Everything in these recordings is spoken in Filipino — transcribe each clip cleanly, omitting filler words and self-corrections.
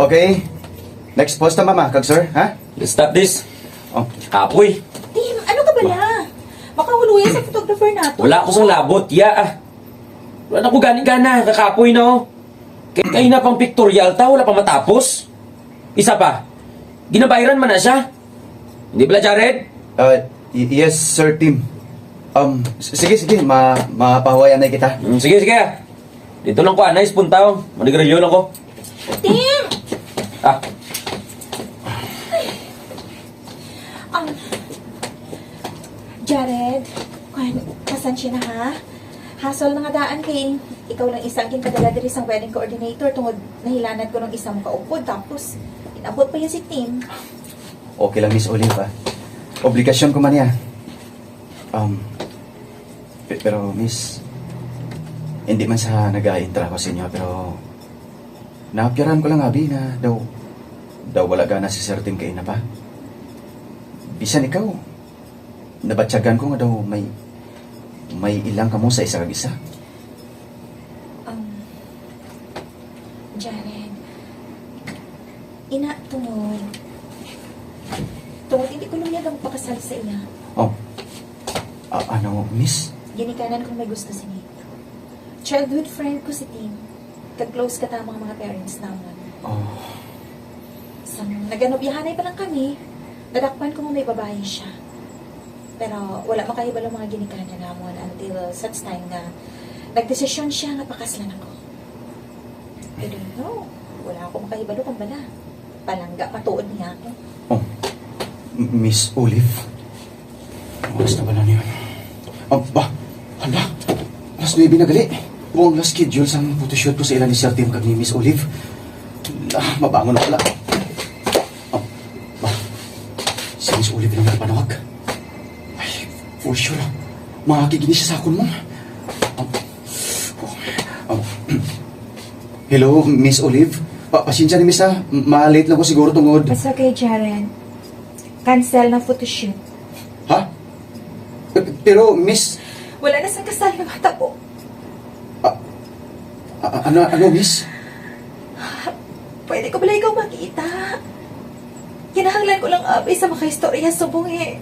Okay. Next post na mama, kag sir, ha? Let's stop this. Oh. Apoy. Tim, ano ka ba na? Baka huluyan sa photographer nato. Wala ko sa labot, ya. Wala na ko ganing-gana, kakapoy na, oh. Kayo na pang pictorial ta, wala pa matapos. Isa pa, ginabayaran man na siya. Hindi ba, Jared? Yes, sir, Tim. Sige, mapahawayan na kita. Sige. Dito lang ko, anay, punta, manigrilyo lang ko. Tim! Ah, Jared, pasensya na ha. Hassle na nga daan kay ikaw lang isang kinpadala diri sa wedding coordinator tungod nahilanad ko ng isang kaupod tapos inabot pa yan si Tim. Okay lang, Miss Olive, ah. Obligasyon ko man yan. Pero, Miss, hindi man sa nag-a-intra ko sa inyo, pero naapyaran ko lang, Abi, na daw wala gana si Sir Tim kayo na pa. Bisan ikaw, nabatsagan ko nga daw may ilang kamo sa isa kag isa. Jared, tungod hindi ko lumiyag ang pakasal sa iya. Ano, Miss? Ginikanan kong may gusto si Nick. Childhood friend ko si Tim. Kag-close ka tamang mga parents naman. Naganobiyahanay pa lang kami. Nadakpan ko mo may babae siya. Pero wala makahibalo mga ginikanan namon until such time na nagdesisyon siya nga pakaslan ako. I don't know. Wala akong makahibalo kung bala. Palangga patuod niya ako. Miss Olive? Oras na ba na niyan? Hala! Alas 9 na gali. Buong last schedule sa photoshoot ko sa ilan ni Sir Tim kag ni Miss Olive. Mabangon na pala. Si Miss Olive lang napanawag. Ay, for sure. Makakigini siya sa akon mo. Hello, Miss Olive. Pasensya ni Miss ha. Ma-late lang ko siguro tungod. It's okay, Jared. Cancel na photoshoot. Ha? Pero, Miss... Wala na sa kasal ng mata po. Ano, Miss? Pwede ko pala ikaw makita. Kinahanglan ko lang abay sa makaistorya subong eh.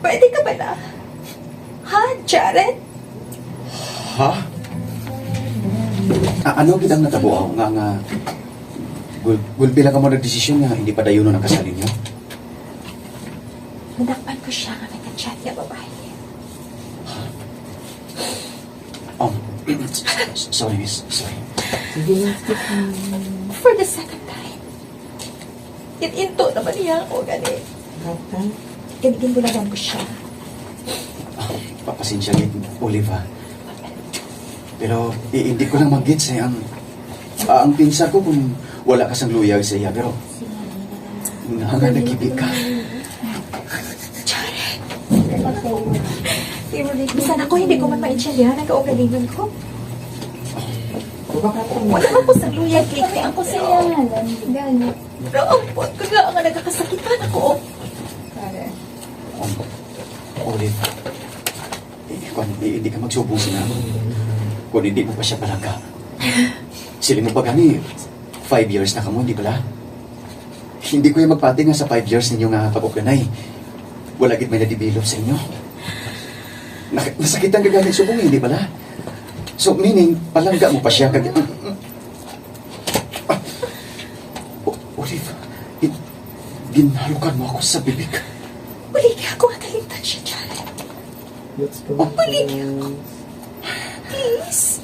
Pwede ka pala? Ha, Jared? Ha? Ano gidang natabo nga gulpila ka mo nagdesisyon nga hindi pa dayon ang kasalin niyo? Nadakpan ko siya nga nagka-chat niya babae. Sorry, Miss. Sorry. For the second time. Into naman niya ako gani. Ginbulagan ko siya. Papasensya ni Olive, ha? Pero hindi ko lang mag-gets eh. Ang pinsa ko kung wala ka sang luyag sa iya, pero nagkibig ka. Bisan ako hindi ko man maintindihan ang kaugalingan ko. Wala ako sa luyag kay ako sa iya. Pero ampot ko nga nagkakasakitan ako. Olive, hindi ka magsubong sila. Kung hindi mo pa siya palangga. Sila mo pa gani, 5 years na kamo, hindi pala? Hindi ko yung magpati nga sa 5 years ninyo nga pag-uganay. Wala git may na-develop sa inyo. Nasakitan ka gani subong, hindi pala? So, meaning, palangga mo pa siya kag... Olive, ginhalukan mo ako sa bibig. Balik ako nga kalimtan siya, Jared. Balik ako. Please.